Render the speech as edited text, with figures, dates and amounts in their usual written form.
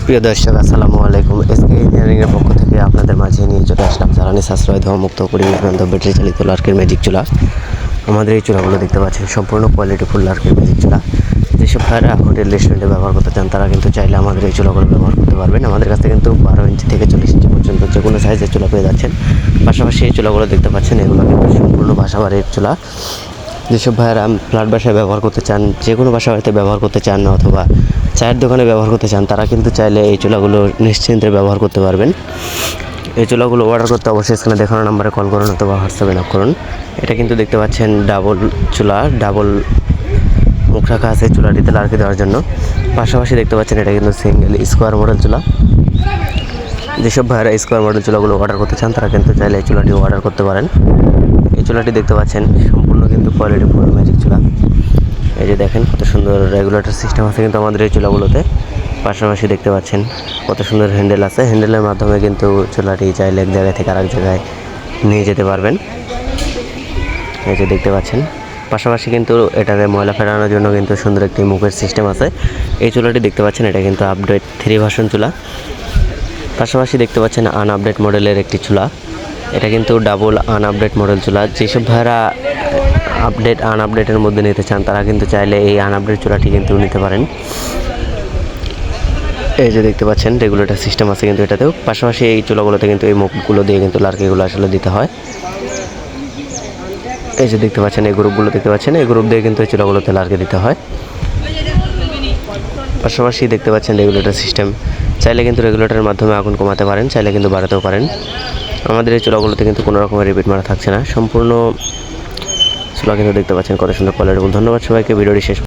প্রিয় দর্শক, আসসালামু আলাইকুম। এসকে ইঞ্জিনিয়ারিংয়ের পক্ষ থেকে আপনাদের মাঝে নিয়ে চলে আসলাম জ্বালানি সাশ্রয় ধোঁয়ামুক্ত পরিবেশ বান্ধব ব্যাটারি চালিত লার্কের ম্যাজিক চুলা। আমাদের এই চুলাগুলো দেখতে পাচ্ছেন সম্পূর্ণ কোয়ালিটিফুল লার্কের ম্যাজিক চুলা। যেসব ভাইরা হোটেল রেস্টুরেন্টে ব্যবহার করতে চান তারা কিন্তু চাইলে আমাদের এই চুলাগুলো ব্যবহার করতে পারবেন। আমাদের কাছে কিন্তু 12 ইঞ্চি থেকে 40 ইঞ্চি পর্যন্ত যে কোনো সাইজের চুলা পেয়ে যাচ্ছেন। পাশাপাশি এই চুলাগুলো দেখতে পাচ্ছেন, এগুলো কিন্তু সম্পূর্ণ বাসাবাড়ির চুলা। যেসব ভাইয়েরা ফ্ল্যাট বাসায় ব্যবহার করতে চান, যে কোনো বাসা বাড়িতে ব্যবহার করতে চান না, অথবা চায়ের দোকানে ব্যবহার করতে চান, তারা কিন্তু চাইলে এই চুলাগুলো নিশ্চিন্তে ব্যবহার করতে পারবেন। এই চুলাগুলো অর্ডার করতে অবশ্যই স্ক্রিনে দেখানো নাম্বারে কল করুন অথবা হোয়াটসঅ্যাপে নক করুন। এটা কিন্তু দেখতে পাচ্ছেন ডাবল চুলা, ডাবল মুখ রাখা আছে চুলাটিতে লার্কি দেওয়ার জন্য। পাশাপাশি দেখতে পাচ্ছেন এটা কিন্তু সিঙ্গেল স্কোয়ার মডেল চুলা। যেসব ভাইয়েরা স্কোয়ার মডেল চুলাগুলো অর্ডার করতে চান তারা কিন্তু চাইলে এই চুলাটি অর্ডার করতে পারেন। এই চুলাটি দেখতে পাচ্ছেন সম্পূর্ণ কিন্তু কোয়ালিটিফুল ম্যাজিক চুলা। এই যে দেখেন কত সুন্দর রেগুলেটর সিস্টেম আছে কিন্তু আমাদের এই চুলাগুলোতে। পাশাপাশি দেখতে পাচ্ছেন কত সুন্দর হ্যান্ডেল আছে। হ্যান্ডেলের মাধ্যমে কিন্তু চুলাটি চাইলে এক জায়গা থেকে আরেক জায়গায় নিয়ে যেতে পারবেন। এই যে দেখতে পাচ্ছেন। পাশাপাশি কিন্তু এটাতে ময়লা ফেরানোর জন্য কিন্তু সুন্দর একটি মুখের সিস্টেম আছে। এই চুলাটি দেখতে পাচ্ছেন, এটা কিন্তু আপডেট 3 ভার্সন চুলা। পাশাপাশি দেখতে পাচ্ছেন আনআপডেট মডেলের একটি চুলা। এটা কিন্তু ডাবল আনআপডেট মডেল চুলা। যেসব ভাইরা আপডেট আনআপডেটের মধ্যে নিতে চান তারা কিন্তু চাইলে এই আনআপডেট চুলাটি কিন্তু নিতে পারেন। এই যে দেখতে পাচ্ছেন রেগুলেটর সিস্টেম আছে কিন্তু এটাতেও। পাশাপাশি এই চুলাগুলোতে কিন্তু এই মুখগুলো দিয়ে কিন্তু লার্কিগুলো আসলে দিতে হয়। এই যে দেখতে পাচ্ছেন এই গ্রুপগুলো দেখতে পাচ্ছেন, এই গ্রুপ দিয়ে কিন্তু এই চুলাগুলোতে লার্কি দিতে হয়। পাশাপাশি দেখতে পাচ্ছেন রেগুলেটর সিস্টেম। চাইলে কিন্তু রেগুলেটরের মাধ্যমে আগুন কমাতে পারেন, চাইলে কিন্তু বাড়াতেও পারেন। আমাদের এই চুলাগুলোতে কিন্তু কোনো রকমের রিপিট মারা থাকছে না, সম্পূর্ণ চুলা কিন্তু দেখতে পাচ্ছেন কত সুন্দর কোয়ালিটিফুল। ধন্যবাদ সবাইকে, ভিডিওটি শেষ